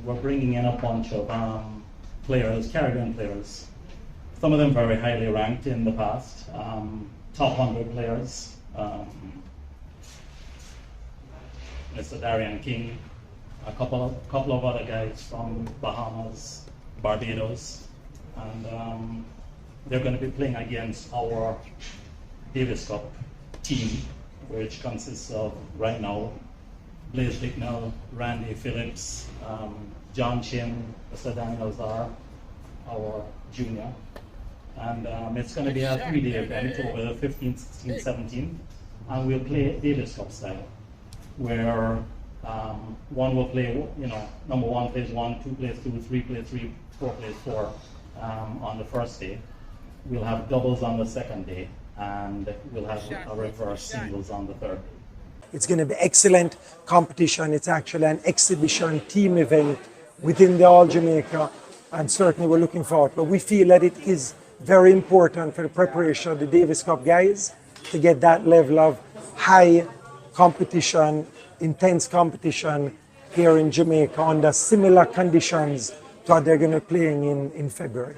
we're bringing in a bunch of players, Caribbean players. Some of them very highly ranked in the past, top 100 players. Mr. Darian King, a couple of other guys from Bahamas, Barbados, and they're going to be playing against our Davis Cup team, which consists of, right now, Blaise Bicknell, Randy Phillips, John Chin, Mr. Daniel Zar, our junior. And it's going to be a 3-day event over the 15th, 16th, 17th, and we'll play Davis Cup style, where one will play, number 1 plays 1, 2 plays 2, 3 plays 3, 4 plays 4 on the first day. We'll have doubles on the second day, and we'll have a reverse singles on the third day. It's going to be excellent competition. It's actually an exhibition team event within the All Jamaica, and certainly we're looking forward. But we feel that it is very important for the preparation of the Davis Cup guys to get that level of high competition, intense competition here in Jamaica under similar conditions to what they're going to be playing in February.